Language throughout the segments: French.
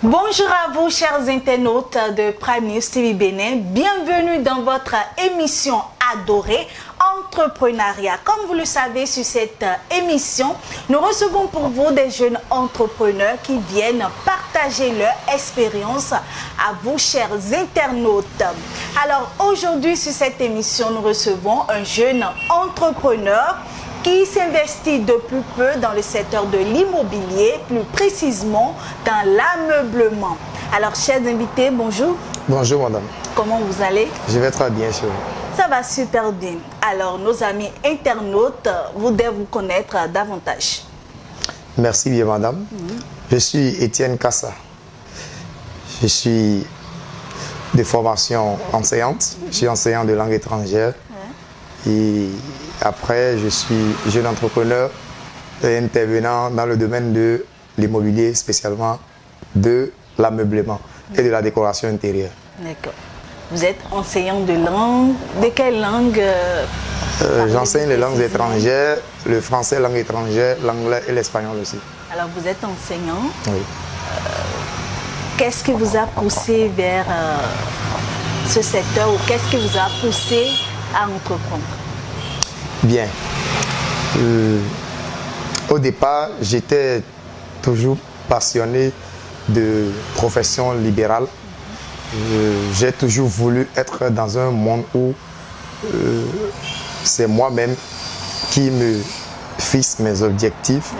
Bonjour à vous, chers internautes de Prime News TV Bénin. Bienvenue dans votre émission adorée Entrepreneuriat. Comme vous le savez, sur cette émission, nous recevons pour vous des jeunes entrepreneurs qui viennent partager leur expérience à vous, chers internautes. Alors aujourd'hui, sur cette émission, nous recevons un jeune entrepreneur qui s'investit depuis peu dans le secteur de l'immobilier, plus précisément dans l'ameublement. Alors, chers invités, bonjour. Bonjour, madame. Comment vous allez? Je vais très bien, sûr. Ça va super bien. Alors, nos amis internautes voudraient vous connaître davantage. Merci bien, madame. Je suis Étienne Kassa. Je suis de formation enseignante. Je suis enseignant de langue étrangère. Et après, je suis jeune entrepreneur et intervenant dans le domaine de l'immobilier, spécialement de l'ameublement et de la décoration intérieure. D'accord. Vous êtes enseignant de langue. De quelle langue J'enseigne les langues étrangères, le français, langue étrangère, l'anglais et l'espagnol aussi. Alors, vous êtes enseignant. Oui. Qu'est-ce qui vous a poussé vers ce secteur ou qu'est-ce qui vous a poussé à entreprendre? Bien. Au départ, j'étais toujours passionné de profession libérale. J'ai toujours voulu être dans un monde où c'est moi-même qui me fixe mes objectifs.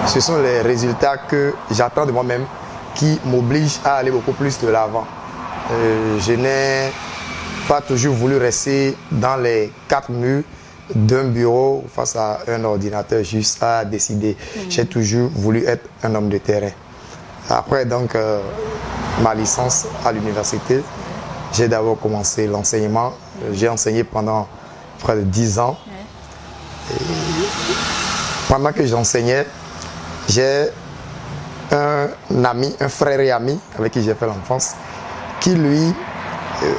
Ce sont les résultats que j'attends de moi-même qui m'obligent à aller beaucoup plus de l'avant. Je n'ai pas toujours voulu rester dans les quatre murs d'un bureau face à un ordinateur juste à décider. J'ai toujours voulu être un homme de terrain. Après donc ma licence à l'université, j'ai d'abord commencé l'enseignement. J'ai enseigné pendant près de 10 ans. Et pendant que j'enseignais, j'ai un ami, un frère et ami avec qui j'ai fait l'enfance, qui lui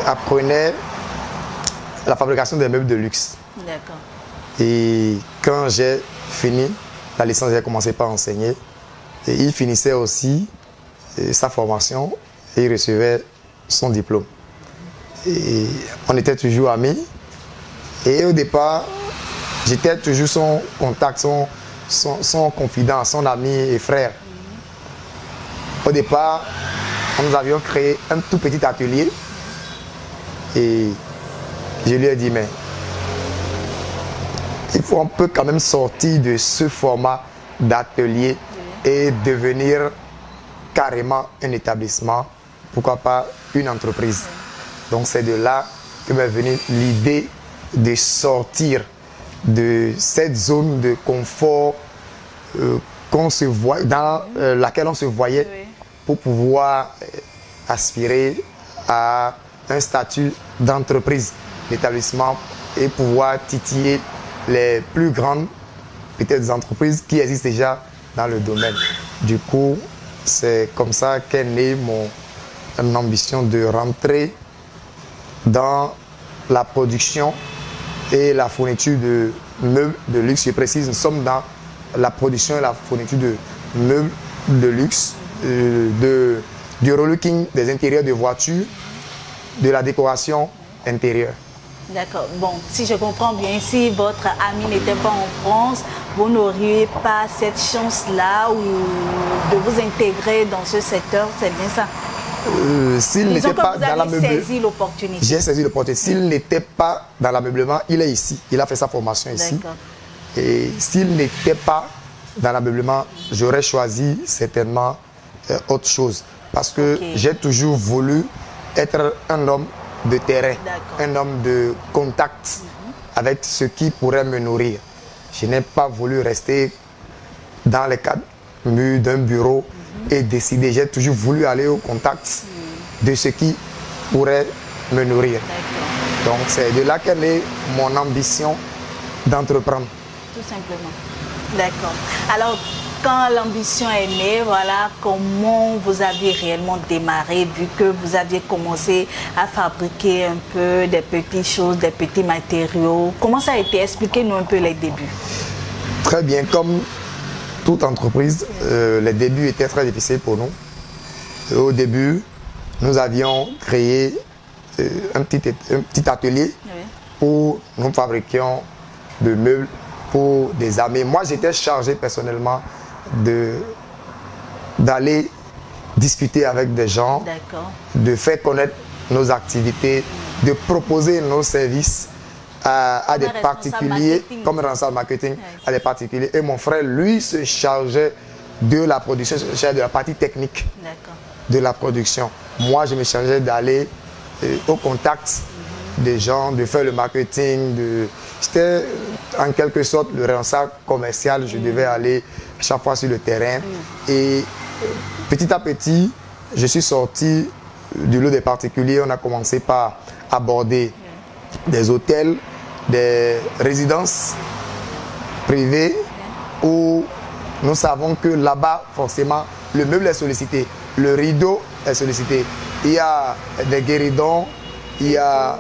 apprenait la fabrication des meubles de luxe. D'accord. Et quand j'ai fini la licence, j'ai commencé par enseigner. Et il finissait aussi sa formation et il recevait son diplôme. Et on était toujours amis. Et au départ, j'étais toujours son contact, son confident, son ami et frère. Au départ, nous avions créé un tout petit atelier. Et je lui ai dit, mais on peut quand même sortir de ce format d'atelier et devenir carrément un établissement, pourquoi pas une entreprise. Donc c'est de là que m'est venue l'idée de sortir de cette zone de confort dans laquelle on se voyait pour pouvoir aspirer à un statut d'entreprise, d'établissement et pouvoir titiller les plus grandes peut-être entreprises qui existent déjà dans le domaine. Du coup, c'est comme ça qu'est née mon ambition de rentrer dans la production et la fourniture de meubles de luxe. Je précise, nous sommes dans la production et la fourniture de meubles de luxe, du relooking des intérieurs de voitures, de la décoration intérieure. D'accord. Bon, si je comprends bien, si votre ami n'était pas en France, vous n'auriez pas cette chance-là ou de vous intégrer dans ce secteur, c'est bien ça? S'il n'était pas dans l'ameublement, j'ai saisi l'opportunité. J'ai saisi l'opportunité. S'il n'était pas dans l'ameublement, il est ici. Il a fait sa formation ici. Et s'il n'était pas dans l'ameublement, j'aurais choisi certainement autre chose. Parce que j'ai toujours voulu être un homme de terrain, un homme de contact avec ce qui pourrait me nourrir. Je n'ai pas voulu rester dans les quatre murs d'un bureau et décider. J'ai toujours voulu aller au contact de ce qui pourrait me nourrir. Donc c'est de là qu'elle est mon ambition d'entreprendre. Tout simplement. D'accord. Alors, quand l'ambition est née, voilà, comment vous aviez réellement démarré, vu que vous aviez commencé à fabriquer un peu des petites choses, des petits matériaux. Comment ça a été? Expliquez-nous un peu les débuts. Très bien. Comme toute entreprise, les débuts étaient très difficiles pour nous. Au début, nous avions créé un petit atelier où nous fabriquions de meubles pour des armées. Moi, j'étais chargé personnellement d'aller discuter avec des gens, de faire connaître nos activités, de proposer nos services à des particuliers, comme responsable marketing, à des particuliers. Et mon frère, lui, se chargeait de la production, se chargeait de la partie technique de la production. Moi, je me chargeais d'aller au contact des gens, de faire le marketing. J'étais en quelque sorte le responsable commercial. Je devais aller chaque fois sur le terrain. Et petit à petit, je suis sorti du lot des particuliers. On a commencé par aborder des hôtels, des résidences privées où nous savons que là-bas, forcément, le meuble est sollicité, le rideau est sollicité. Il y a des guéridons, il y a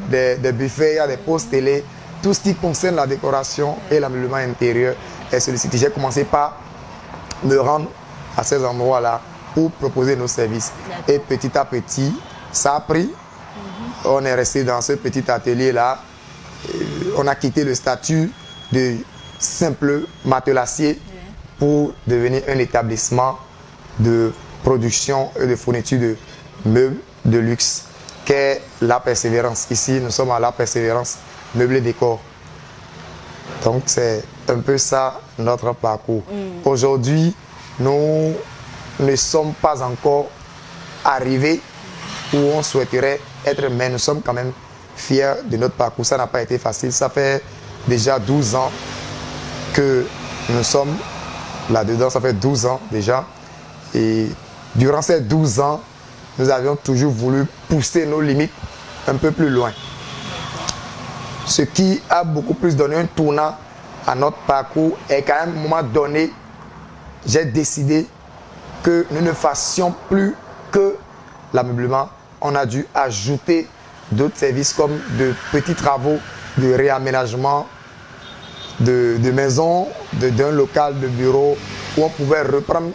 des buffets, il y a des postes télé. Tout ce qui concerne la décoration et l'ameublement intérieur est sollicité. J'ai commencé par me rendre à ces endroits-là pour proposer nos services. Et petit à petit, ça a pris. On est resté dans ce petit atelier-là. On a quitté le statut de simple matelassier pour devenir un établissement de production et de fourniture de meubles de luxe qu'est La Persévérance. Ici, nous sommes à La Persévérance, meubles et décors. Donc, c'est un peu ça notre parcours. Aujourd'hui, nous ne sommes pas encore arrivés où on souhaiterait être, mais nous sommes quand même fiers de notre parcours. Ça n'a pas été facile. Ça fait déjà 12 ans que nous sommes là-dedans. Ça fait 12 ans déjà. Et durant ces 12 ans, nous avions toujours voulu pousser nos limites un peu plus loin. Ce qui a beaucoup plus donné un tournant à notre parcours est qu'à un moment donné, j'ai décidé que nous ne fassions plus que l'ameublement. On a dû ajouter d'autres services comme de petits travaux de réaménagement de maisons, d'un local de bureau où on pouvait reprendre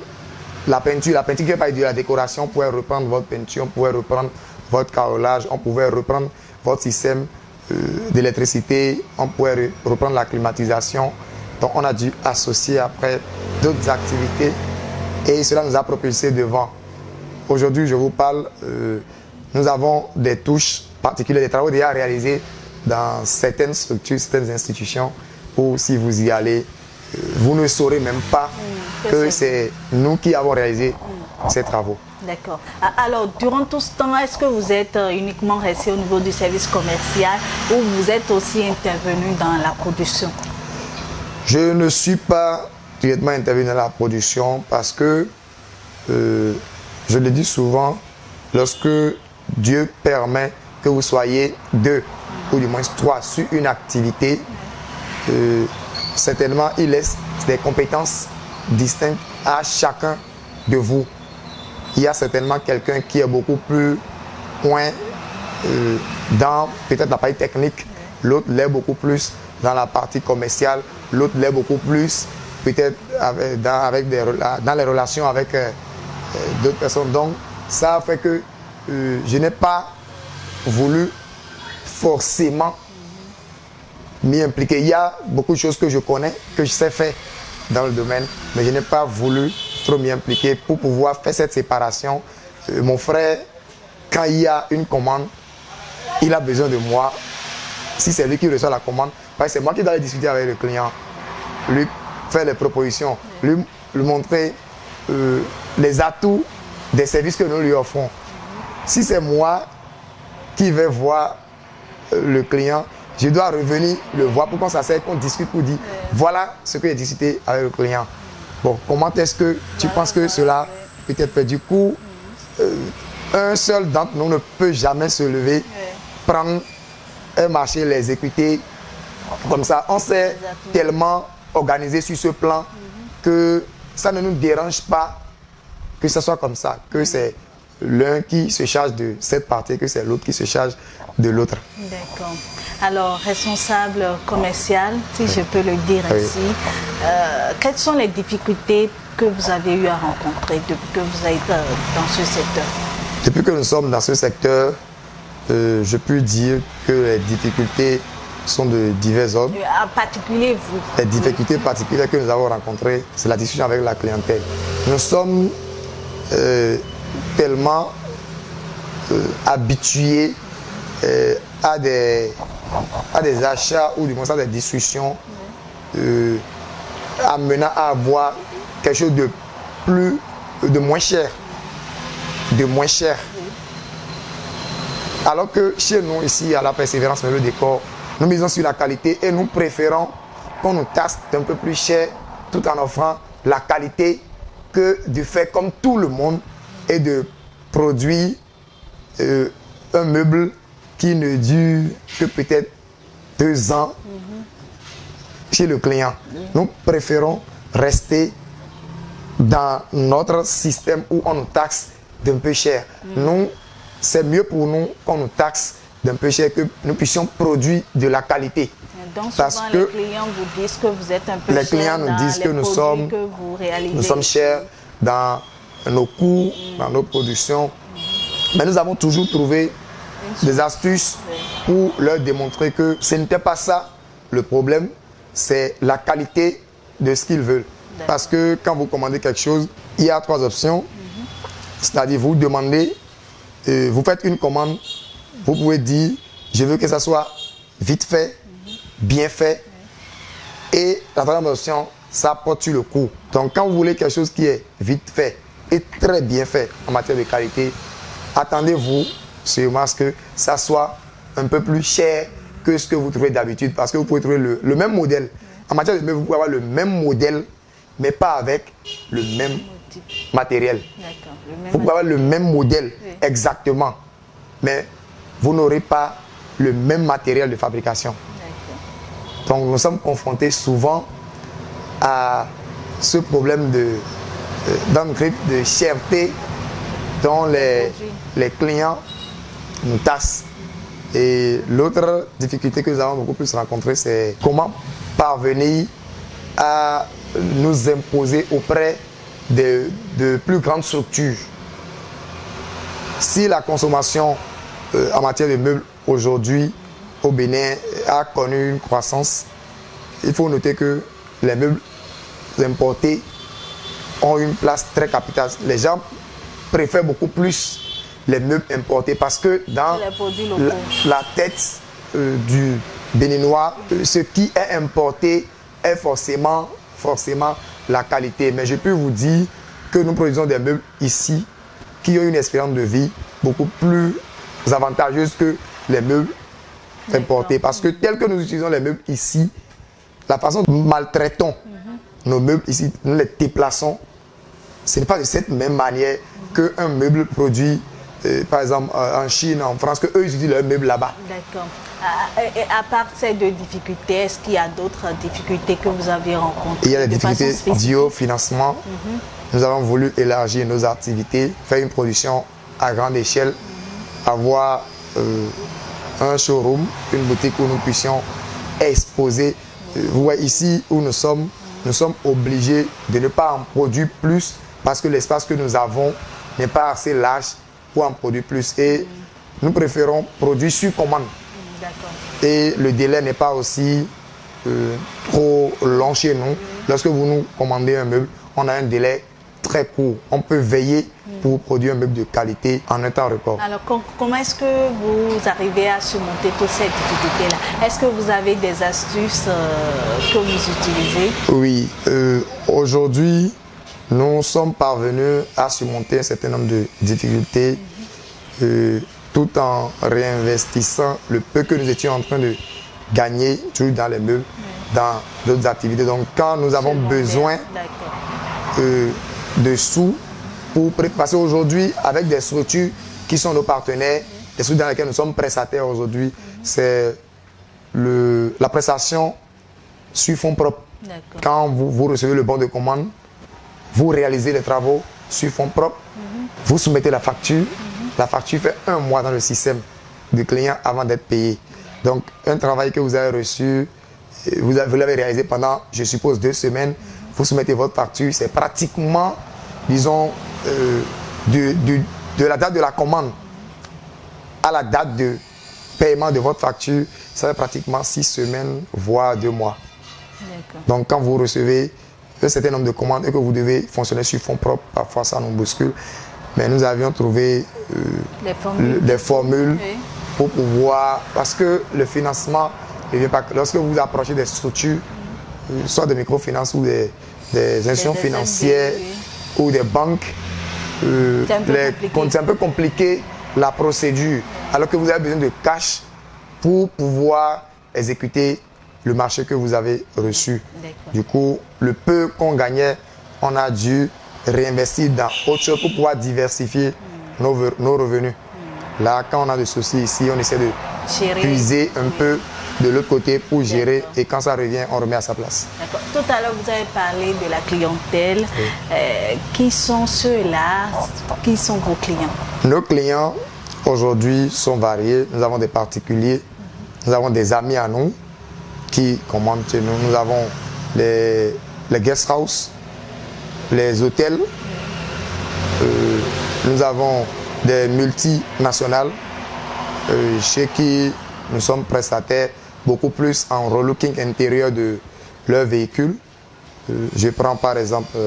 la peinture qui n'est pas de la décoration, on pouvait reprendre votre peinture, on pouvait reprendre votre carrelage, on pouvait reprendre votre système d'électricité, on pouvait reprendre la climatisation. Donc on a dû associer après d'autres activités et cela nous a propulsé devant. Aujourd'hui, je vous parle, nous avons des touches particulières, des travaux déjà réalisés dans certaines structures, certaines institutions où si vous y allez, vous ne saurez même pas que c'est nous qui avons réalisé ces travaux. D'accord. Alors, durant tout ce temps, est-ce que vous êtes uniquement resté au niveau du service commercial ou vous êtes aussi intervenu dans la production? Je ne suis pas directement intervenu dans la production parce que, je le dis souvent, lorsque Dieu permet que vous soyez deux, ou du moins trois, sur une activité, certainement il laisse des compétences distinctes à chacun de vous. Il y a certainement quelqu'un qui est beaucoup plus point dans peut-être la partie technique, l'autre l'est beaucoup plus dans la partie commerciale, l'autre l'est beaucoup plus peut-être dans les relations avec d'autres personnes. Donc ça fait que je n'ai pas voulu forcément m'y impliquer. Il y a beaucoup de choses que je connais, que je sais faire dans le domaine, mais je n'ai pas voulu trop m'y impliquer pour pouvoir faire cette séparation. Mon frère, quand il y a une commande, il a besoin de moi. Si c'est lui qui reçoit la commande, c'est moi qui dois aller discuter avec le client, lui faire les propositions, lui montrer les atouts des services que nous lui offrons. Si c'est moi qui vais voir le client, je dois revenir le voir pour qu'on s'asseye, qu'on discute, pour dire voilà ce que j'ai discuté avec le client. Bon, comment est-ce que tu penses que cela peut être fait? Du coup, un seul d'entre nous ne peut jamais se lever, prendre un marché, l'exécuter comme ça. On s'est tellement organisé sur ce plan que ça ne nous dérange pas que ce soit comme ça, que c'est l'un qui se charge de cette partie, que c'est l'autre qui se charge de l'autre. D'accord. Alors, responsable commercial, si je peux le dire ainsi, Quelles sont les difficultés que vous avez eu à rencontrer depuis que vous êtes dans ce secteur? Depuis que nous sommes dans ce secteur, je peux dire que les difficultés sont de divers ordres. En particulier vous? Les difficultés particulières que nous avons rencontrées, c'est la discussion avec la clientèle. Nous sommes tellement habitués à des achats ou du moins à des discussions amenant à avoir quelque chose de moins cher. Alors que chez nous, ici, à la Persévérance Meubles Décor, nous misons sur la qualité et nous préférons qu'on nous taxe un peu plus cher tout en offrant la qualité que de faire comme tout le monde et de produire un meuble qui ne dure que peut-être 2 ans chez le client. Nous préférons rester dans notre système où on nous taxe d'un peu cher. Nous, c'est mieux pour nous qu'on nous taxe d'un peu cher, que nous puissions produire de la qualité. Donc souvent les clients vous disent que vous êtes un peu cher. Les clients nous disent que nous sommes chers dans nos coûts, dans nos productions. Mais nous avons toujours trouvé des astuces pour leur démontrer que ce n'était pas ça le problème, c'est la qualité de ce qu'ils veulent. Parce que quand vous commandez quelque chose, il y a 3 options. C'est-à-dire vous demandez, vous faites une commande, vous pouvez dire je veux que ça soit vite fait, bien fait. Et la 3e option, ça porte sur le coût. Donc quand vous voulez quelque chose qui est vite fait et très bien fait en matière de qualité, attendez-vous sûrement à ce que ça soit un peu plus cher que ce que vous trouvez d'habitude. Parce que vous pouvez trouver le même modèle. En matière de meubles, vous pouvez avoir le même modèle, mais pas avec le même matériel. Vous pouvez avoir le même modèle, exactement, mais vous n'aurez pas le même matériel de fabrication. Donc nous sommes confrontés souvent à ce problème de cherté dont les clients nous taxent. Et l'autre difficulté que nous avons beaucoup plus rencontrée, c'est comment parvenir à nous imposer auprès de plus grandes structures. Si la consommation en matière de meubles aujourd'hui au Bénin a connu une croissance, il faut noter que les meubles importés ont une place très capitale. Les gens préfèrent beaucoup plus les meubles importés parce que dans la tête du Béninois, ce qui est importé est forcément la qualité. Mais je peux vous dire que nous produisons des meubles ici qui ont une espérance de vie beaucoup plus avantageuse que les meubles importés. Parce que tel que nous utilisons les meubles ici, la façon dont nous maltraitons nos meubles ici, nous les déplaçons, ce n'est pas de cette même manière qu'un meuble produit, par exemple, en Chine, en France, qu'eux ils utilisent leurs meubles là-bas. D'accord. Et à part ces 2 difficultés, est-ce qu'il y a d'autres difficultés que vous avez rencontrées? Il y a des difficultés dues au financement. Nous avons voulu élargir nos activités, faire une production à grande échelle, avoir un showroom, une boutique où nous puissions exposer. Vous voyez ici où nous sommes obligés de ne pas en produire plus parce que l'espace que nous avons n'est pas assez large pour en produire plus. Et nous préférons produire sur commande. Et le délai n'est pas aussi trop long chez nous. Lorsque vous nous commandez un meuble, on a un délai très court. On peut veiller pour produire un meuble de qualité en un temps record. Alors, comment est-ce que vous arrivez à surmonter toutes ces difficultés-là? Est-ce que vous avez des astuces que vous utilisez? Oui. Aujourd'hui, nous sommes parvenus à surmonter un certain nombre de difficultés tout en réinvestissant le peu que nous étions en train de gagner toujours dans les meubles, dans d'autres activités. Donc, quand nous avons besoin de sous pour passer aujourd'hui avec des structures qui sont nos partenaires, les structures dans lesquelles nous sommes prestataires aujourd'hui, c'est la prestation sur fonds propres. Quand vous recevez le bon de commande, vous réalisez les travaux sur fonds propres, vous soumettez la facture. La facture fait 1 mois dans le système du client avant d'être payé. Donc, un travail que vous avez reçu vous l'avez réalisé pendant, je suppose, 2 semaines. Vous soumettez votre facture. C'est pratiquement, disons, de la date de la commande à la date de paiement de votre facture, ça fait pratiquement 6 semaines, voire 2 mois. Donc, quand vous recevez un certain nombre de commandes et que vous devez fonctionner sur fonds propres, parfois ça nous bouscule. Mais nous avions trouvé des formules pour pouvoir... Parce que le financement ne vient pas... Lorsque vous approchez des structures, soit de microfinance ou des institutions financières ou des banques, c'est un peu compliqué la procédure. Alors que vous avez besoin de cash pour pouvoir exécuter le marché que vous avez reçu. Du coup, le peu qu'on gagnait, on a dû réinvestir dans autre chose pour pouvoir diversifier nos revenus. Là, quand on a des soucis ici, on essaie de puiser un peu de l'autre côté pour gérer et quand ça revient, on remet à sa place. Tout à l'heure, vous avez parlé de la clientèle. Qui sont ceux-là? Qui sont vos clients? Nos clients, aujourd'hui, sont variés. Nous avons des particuliers, nous avons des amis à nous qui commandent chez nous. Nous avons les guest house, les hôtels, nous avons des multinationales chez qui nous sommes prestataires beaucoup plus en relooking intérieur de leur véhicule. Je prends par exemple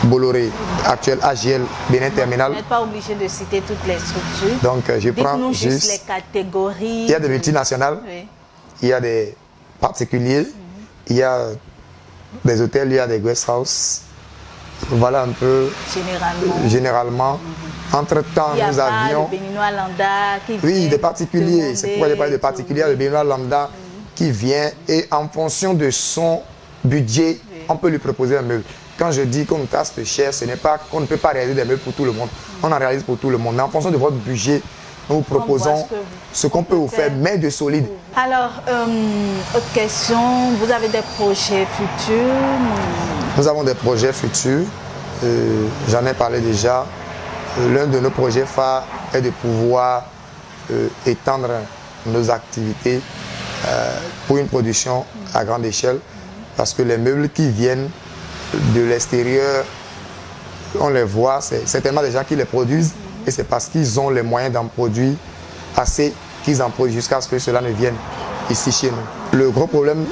Bolloré, actuel AGL, Bénin Terminal. Vous n'êtes pas obligé de citer toutes les structures. Donc je prends juste les catégories. Il y a des multinationales, il y a des particuliers, il y a des hôtels, il y a des guest house. Voilà un peu généralement. Entre-temps, nous avions... le Béninois lambda qui vient. Oui, des particuliers. C'est pourquoi j'ai parlé de particuliers. Le Béninois lambda qui vient et en fonction de son budget, on peut lui proposer un meuble. Quand je dis qu'on taxe cher, ce n'est pas qu'on ne peut pas réaliser des meubles pour tout le monde. On en réalise pour tout le monde. Mais en fonction de votre budget, nous vous proposons ce qu'on peut vous faire, mais de solide. Alors, autre question, vous avez des projets futurs? Nous avons des projets futurs. J'en ai parlé déjà. L'un de nos projets phares est de pouvoir étendre nos activités pour une production à grande échelle. Parce que les meubles qui viennent de l'extérieur, on les voit, c'est tellement des gens qui les produisent et c'est parce qu'ils ont les moyens d'en produire assez qu'ils en produisent jusqu'à ce que cela ne vienne ici chez nous. Le gros problème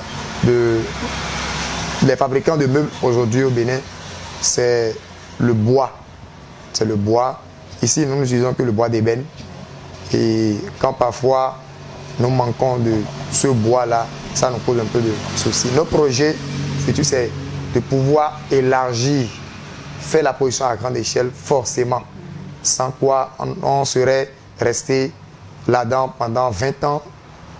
des fabricants de meubles aujourd'hui au Bénin, c'est le bois. C'est le bois. Ici, nous n'utilisons que le bois d'ébène. Et quand parfois nous manquons de ce bois-là, ça nous pose un peu de soucis. Notre projet futur, c'est de pouvoir élargir, faire la production à grande échelle, forcément. Sans quoi on serait resté là-dedans pendant 20 ans,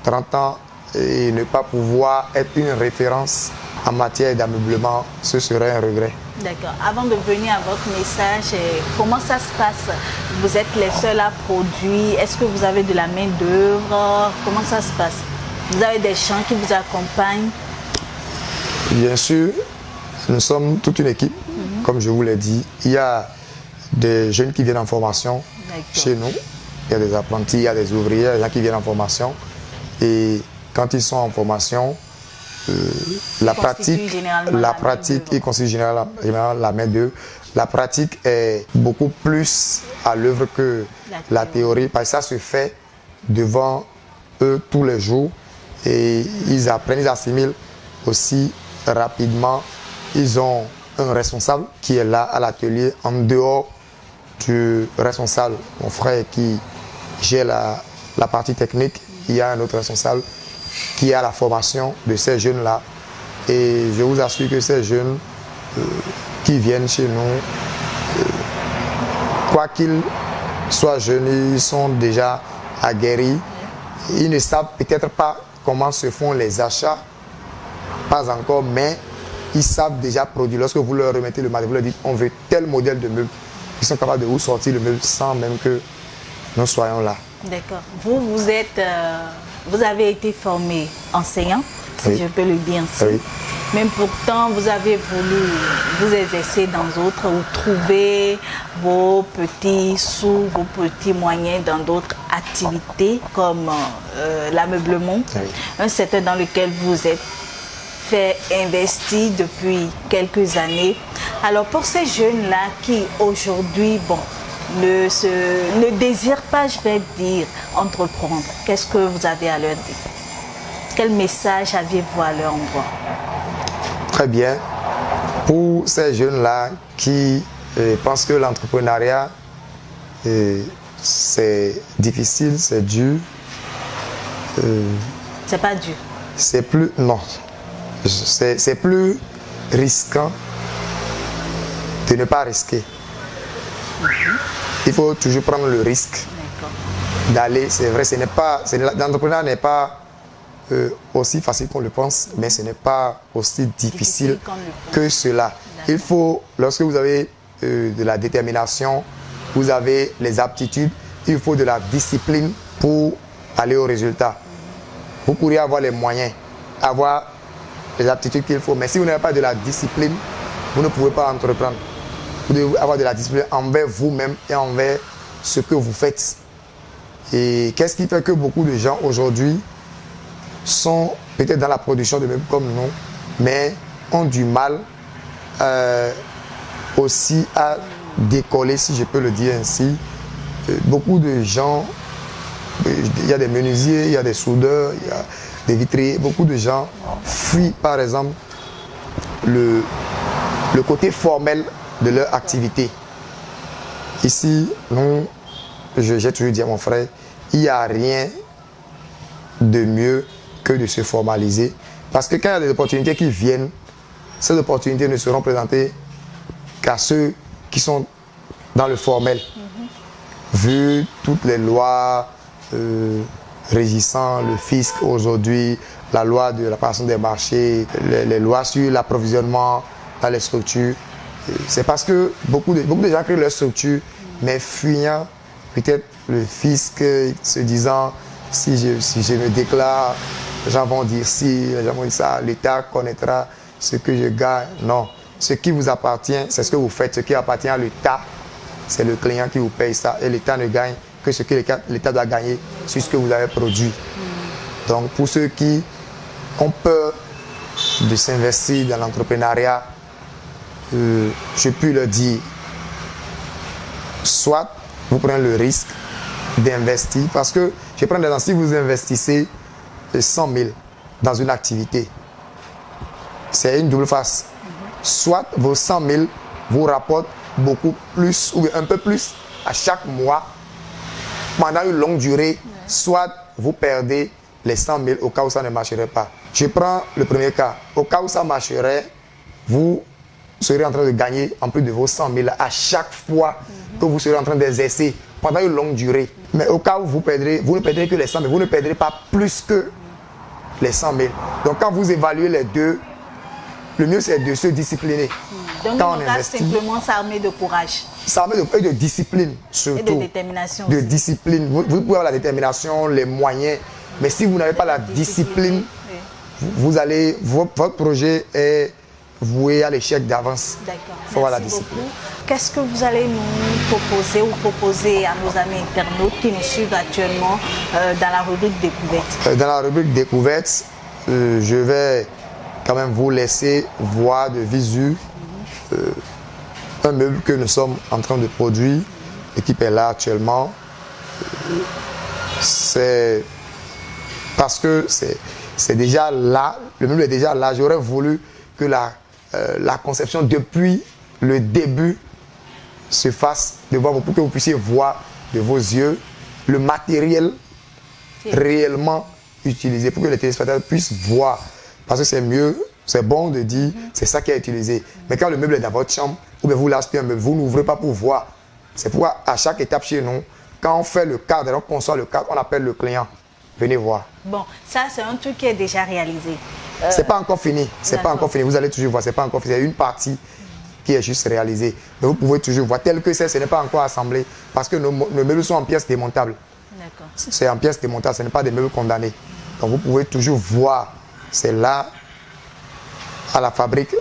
30 ans et ne pas pouvoir être une référence en matière d'ameublement, ce serait un regret. D'accord. Avant de venir à votre message, comment ça se passe? Vous êtes les seuls à produire? Est-ce que vous avez de la main-d'œuvre? Comment ça se passe? Vous avez des gens qui vous accompagnent? Bien sûr, nous sommes toute une équipe, comme je vous l'ai dit. Il y a des jeunes qui viennent en formation chez nous. Il y a des apprentis, il y a des ouvriers, il y a des gens qui viennent en formation. Et quand ils sont en formation, la pratique, il constitue généralement la main-d'œuvre. La pratique est beaucoup plus à l'œuvre que la théorie, parce que ça se fait devant eux tous les jours et ils apprennent, ils assimilent aussi rapidement. Ils ont un responsable qui est là à l'atelier en dehors du responsable, mon frère qui gère la partie technique. Il y a un autre responsable qui a la formation de ces jeunes-là. Et je vous assure que ces jeunes qui viennent chez nous, quoi qu'ils soient jeunes, ils sont déjà aguerris. Ils ne savent peut-être pas comment se font les achats, pas encore, mais ils savent déjà produire. Lorsque vous leur remettez le matériel, vous leur dites on veut tel modèle de meuble. Ils sont capables de vous sortir le meuble sans même que nous soyons là. D'accord. Vous avez été formé enseignant, si je peux le dire ainsi. Mais pourtant, vous avez voulu vous exercer dans d'autres ou trouver vos petits sous, vos petits moyens dans d'autres activités comme l'ameublement, oui. Un secteur dans lequel vous êtes fait investir depuis quelques années. Alors pour ces jeunes-là qui aujourd'hui, bon, ne désirent pas, je vais dire, entreprendre, qu'est-ce que vous avez à leur dire? Quel message aviez-vous à leur envoyer? Très bien. Pour ces jeunes-là qui pensent que l'entrepreneuriat, c'est difficile, c'est dur. C'est pas dur. C'est plus... Non. C'est plus risquant de ne pas risquer. Il faut toujours prendre le risque d'aller. C'est vrai, l'entrepreneuriat n'est pas aussi facile qu'on le pense, mais ce n'est pas aussi difficile que cela. Il faut, lorsque vous avez de la détermination, vous avez les aptitudes, il faut de la discipline pour aller au résultat. Vous pourriez avoir les moyens, avoir les aptitudes qu'il faut, mais si vous n'avez pas de la discipline, vous ne pouvez pas entreprendre. Vous devez avoir de la discipline envers vous-même et envers ce que vous faites. Et qu'est-ce qui fait que beaucoup de gens aujourd'hui sont peut-être dans la production de meubles comme nous, mais ont du mal aussi à décoller, si je peux le dire ainsi. Beaucoup de gens, il y a des menuisiers, il y a des soudeurs, il y a des vitriers, beaucoup de gens fuient par exemple le côté formel de leur activité. Ici, j'ai toujours dit à mon frère, il n'y a rien de mieux que de se formaliser. Parce que quand il y a des opportunités qui viennent, ces opportunités ne seront présentées qu'à ceux qui sont dans le formel. Vu toutes les lois régissant le fisc aujourd'hui, la loi de la préparation des marchés, les lois sur l'approvisionnement dans les structures, c'est parce que beaucoup de gens créent leur structure, mais fuyant peut-être le fisc, se disant si je me déclare, les gens vont dire si, les gens vont dire ça, l'État connaîtra ce que je gagne. Non, ce qui vous appartient, c'est ce que vous faites. Ce qui appartient à l'État, c'est le client qui vous paye ça. Et l'État ne gagne que ce que l'État doit gagner sur ce que vous avez produit. Donc pour ceux qui ont peur de s'investir dans l'entrepreneuriat, je puis leur dire, soit vous prenez le risque d'investir, parce que je prends des exemples, si vous investissez 100 000 dans une activité, c'est une double face. Soit vos 100 000 vous rapportent beaucoup plus ou un peu plus à chaque mois pendant une longue durée, soit vous perdez les 100 000 au cas où ça ne marcherait pas. Je prends le premier cas. Au cas où ça marcherait, vous serez en train de gagner en plus de vos 100 000 à chaque fois que vous serez en train d'exercer pendant une longue durée. Mais au cas où vous perdrez, vous ne perdrez que les 100 000, vous ne perdrez pas plus que les 100 000. Donc quand vous évaluez les deux, le mieux c'est de se discipliner. Donc quand on investit, simplement s'armer de courage. S'armer de discipline surtout. Et de détermination de aussi. Discipline. Vous pouvez avoir la détermination, les moyens, mais si vous n'avez pas la discipline, vous allez, votre projet est voué à l'échec d'avance. D'accord. Merci beaucoup. Qu'est-ce que vous allez nous proposer ou proposer à nos amis internautes qui nous suivent actuellement dans la rubrique découverte? Dans la rubrique découverte, je vais quand même vous laisser voir de visu un meuble que nous sommes en train de produire. L'équipe est là actuellement. C'est parce que c'est déjà là, le meuble est déjà là. J'aurais voulu que la conception depuis le début se fasse de voir pour que vous puissiez voir de vos yeux le matériel réellement utilisé, pour que les téléspectateurs puissent voir. Parce que c'est mieux, c'est bon de dire c'est ça qui est utilisé. Mais quand le meuble est dans votre chambre, ou bien vous l'achetez un meuble, vous n'ouvrez pas pour voir. C'est pourquoi à chaque étape chez nous, quand on fait le cadre, on conçoit le cadre, on appelle le client. Venez voir. Bon, ça c'est un truc qui est déjà réalisé. C'est pas encore fini. C'est pas encore fini. Vous allez toujours voir. C'est pas encore fini. C'est une partie qui est juste réalisée. Mais vous pouvez toujours voir. Tel que c'est, ce n'est pas encore assemblé. Parce que nos meubles sont en pièces démontables. D'accord. C'est en pièces démontables. Ce n'est pas des meubles condamnés. Donc vous pouvez toujours voir. C'est là. à la fabrique,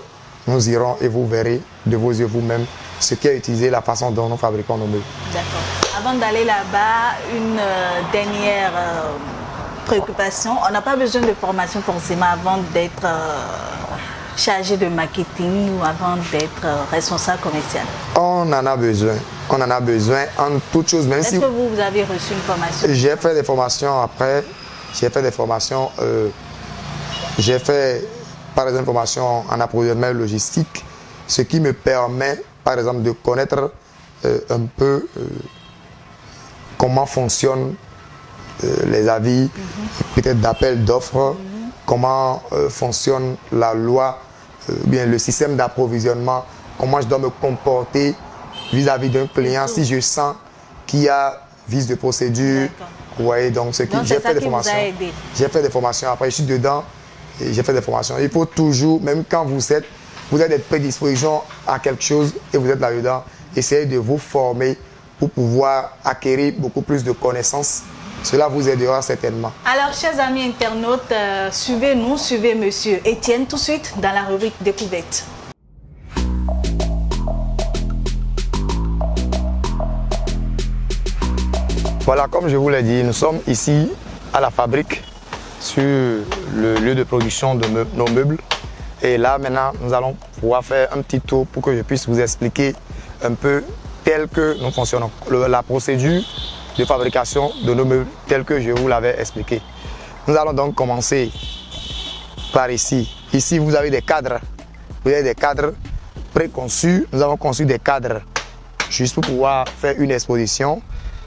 nous irons et vous verrez de vos yeux vous-même ce qui est utilisé, la façon dont nous fabriquons nos meubles. D'accord. Avant d'aller là-bas, une dernière préoccupation. On n'a pas besoin de formation forcément avant d'être chargé de marketing ou avant d'être responsable commercial. On en a besoin. On en a besoin en toute chose. Est-ce que vous avez reçu une formation? J'ai fait des formations après. J'ai fait des formations. J'ai fait par exemple une formation en approvisionnement logistique, ce qui me permet par exemple de connaître un peu comment fonctionnent les avis, peut-être d'appel d'offres, comment fonctionne la loi, bien le système d'approvisionnement, comment je dois me comporter vis-à-vis d'un client si je sens qu'il y a vice de procédure. Vous voyez, donc ce qui j'ai fait des formations. J'ai fait des formations. Après, je suis dedans et j'ai fait des formations. Il faut toujours, même quand vous êtes des prédispositions à quelque chose et vous êtes là-dedans, essayez de vous former pour pouvoir acquérir beaucoup plus de connaissances. Cela vous aidera certainement. Alors, chers amis internautes, suivez-nous, suivez Monsieur Étienne tout de suite dans la rubrique Découverte. Voilà, comme je vous l'ai dit, nous sommes ici à la fabrique, sur le lieu de production de nos meubles. Et là, maintenant, nous allons pouvoir faire un petit tour pour que je puisse vous expliquer un peu tel que nous fonctionnons. La procédure de fabrication de nos meubles tel que je vous l'avais expliqué. Nous allons donc commencer par ici. Ici, vous avez des cadres. Vous avez des cadres préconçus. Nous avons conçu des cadres juste pour pouvoir faire une exposition.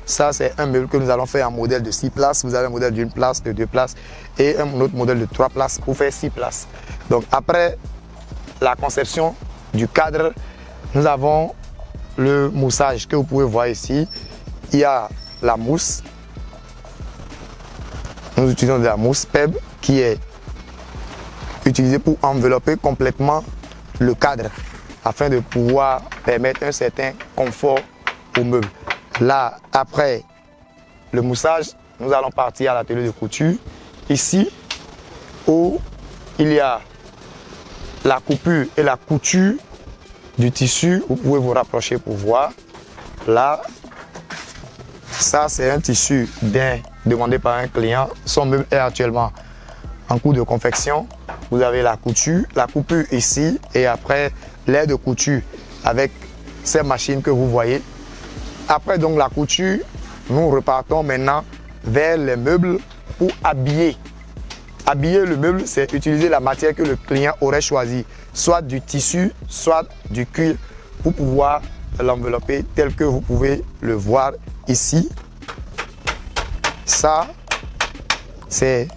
Ça, c'est un meuble que nous allons faire en modèle de 6 places. Vous avez un modèle d'une place, de 2 places et un autre modèle de 3 places pour faire 6 places. Donc, après la conception du cadre, nous avons le moussage que vous pouvez voir ici. Il y a la mousse. Nous utilisons de la mousse PEB qui est utilisée pour envelopper complètement le cadre afin de pouvoir permettre un certain confort au meuble. Là, après le moussage, nous allons partir à l'atelier de couture. Ici, où il y a la coupure et la couture du tissu, vous pouvez vous rapprocher pour voir. Là, ça c'est un tissu bien demandé par un client. Son meuble est actuellement en cours de confection. Vous avez la couture, la coupure ici et après l'air de couture avec ces machines que vous voyez. Après donc la couture, nous repartons maintenant vers les meubles pour habiller. Habiller le meuble, c'est utiliser la matière que le client aurait choisi, soit du tissu, soit du cuir, pour pouvoir l'envelopper tel que vous pouvez le voir ici. Ça, c'est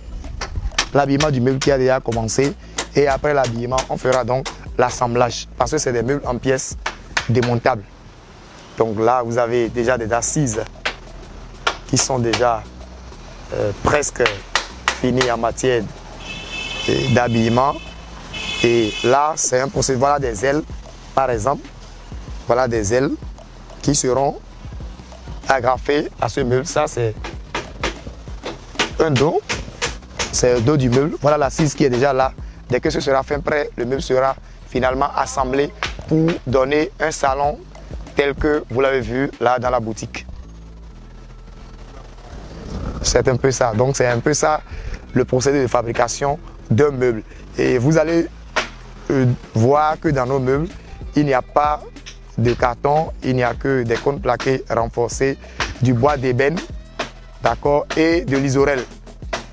l'habillement du meuble qui a déjà commencé. Et après l'habillement, on fera donc l'assemblage, parce que c'est des meubles en pièces démontables. Donc là, vous avez déjà des assises qui sont déjà presque finies en matière d'habillement. Et là, c'est un procédé. Voilà des ailes, par exemple. Voilà des ailes qui seront agrafées à ce meuble. Ça, c'est un dos. C'est le dos du meuble. Voilà l'assise qui est déjà là. Dès que ce sera fin prêt, le meuble sera finalement assemblé pour donner un salon tel que vous l'avez vu là dans la boutique. C'est un peu ça. Donc c'est un peu ça le procédé de fabrication d'un meuble. Et vous allez voir que dans nos meubles, il n'y a pas de carton, il n'y a que des cônes plaqués renforcés, du bois d'ébène, d'accord, et de l'isorel.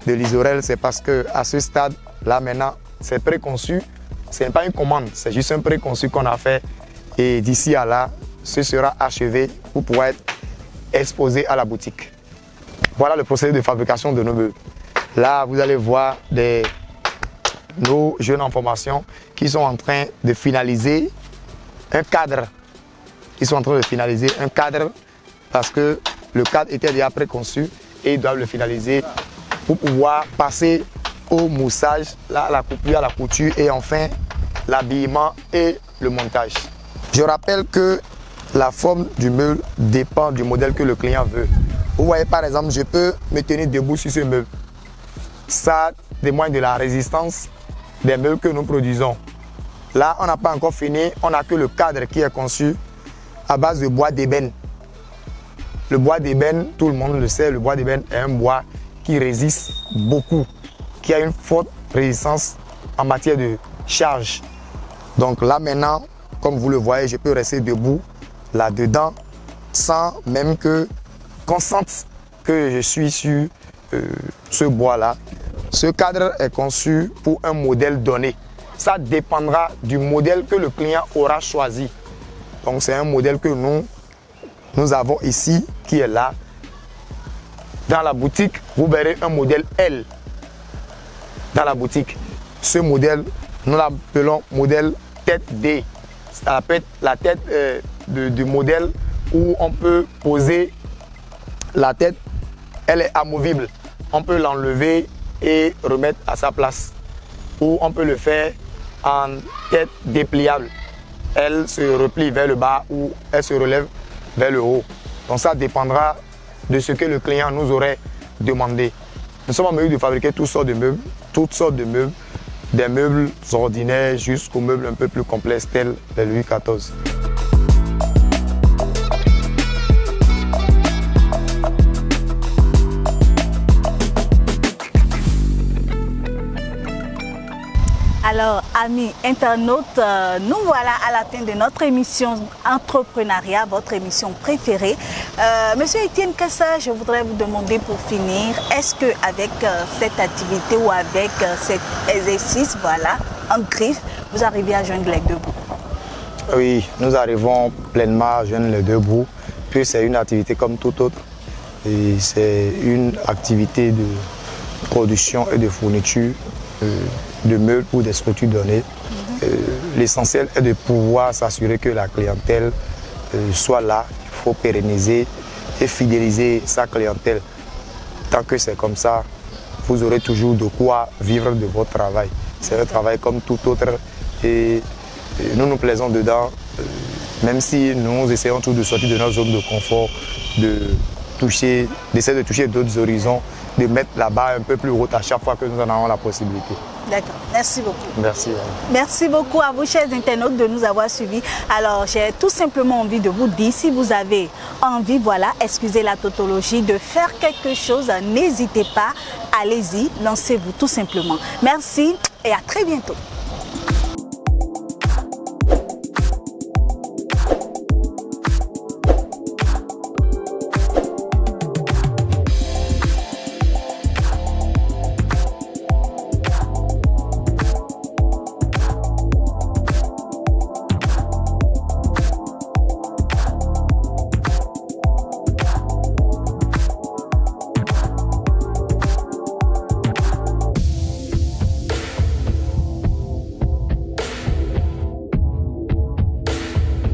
De l'isorel, c'est parce que à ce stade là maintenant, c'est préconçu. Ce n'est pas une commande, c'est juste un préconçu qu'on a fait. Et d'ici à là, ce sera achevé pour pouvoir être exposé à la boutique. Voilà le procédé de fabrication de nos meubles. Là, vous allez voir nos jeunes en formation qui sont en train de finaliser un cadre. Ils sont en train de finaliser un cadre parce que le cadre était déjà préconçu et ils doivent le finaliser pour pouvoir passer au moussage, là, à la coupure, à la couture et enfin l'habillement et le montage. Je rappelle que la forme du meuble dépend du modèle que le client veut. Vous voyez par exemple, je peux me tenir debout sur ce meuble. Ça témoigne de la résistance des meubles que nous produisons. Là, on n'a pas encore fini, on n'a que le cadre qui est conçu à base de bois d'ébène. Le bois d'ébène, tout le monde le sait, le bois d'ébène est un bois qui résiste beaucoup, qui a une forte résistance en matière de charge. Donc là maintenant, comme vous le voyez, je peux rester debout là-dedans sans même qu'on sente que je suis sur ce bois-là. Ce cadre est conçu pour un modèle donné. Ça dépendra du modèle que le client aura choisi. Donc c'est un modèle que nous avons ici, qui est là. Dans la boutique, vous verrez un modèle L. Dans la boutique, ce modèle, nous l'appelons modèle tête D. Ça peut être la tête du modèle où on peut poser la tête. Elle est amovible. On peut l'enlever et remettre à sa place. Ou on peut le faire en tête dépliable. Elle se replie vers le bas ou elle se relève vers le haut. Donc ça dépendra de ce que le client nous aurait demandé. Nous sommes en mesure de fabriquer toutes sortes de meubles, des meubles ordinaires jusqu'aux meubles un peu plus complexes tels les Louis XIV. Alors, amis internautes, nous voilà à la fin de notre émission Entrepreneuriat, votre émission préférée. Monsieur Etienne Kassa, je voudrais vous demander pour finir, est-ce qu'avec cette activité ou avec cet exercice, voilà, en griffe, vous arrivez à joindre les deux bouts? Oui, nous arrivons pleinement à joindre les deux bouts, puis c'est une activité comme toute autre. Et c'est une activité de production et de fourniture de meubles ou des structures données. L'essentiel est de pouvoir s'assurer que la clientèle soit là. Il faut pérenniser et fidéliser sa clientèle. Tant que c'est comme ça, vous aurez toujours de quoi vivre de votre travail. C'est un travail comme tout autre et nous nous plaisons dedans, même si nous essayons toujours de sortir de notre zone de confort, d'essayer de toucher d'autres horizons, de mettre la barre un peu plus haute à chaque fois que nous en avons la possibilité. D'accord, merci beaucoup. Merci. Merci beaucoup à vous, chers internautes, de nous avoir suivis. Alors, j'ai tout simplement envie de vous dire, si vous avez envie, voilà, excusez la tautologie, de faire quelque chose, n'hésitez pas, allez-y, lancez-vous tout simplement. Merci et à très bientôt.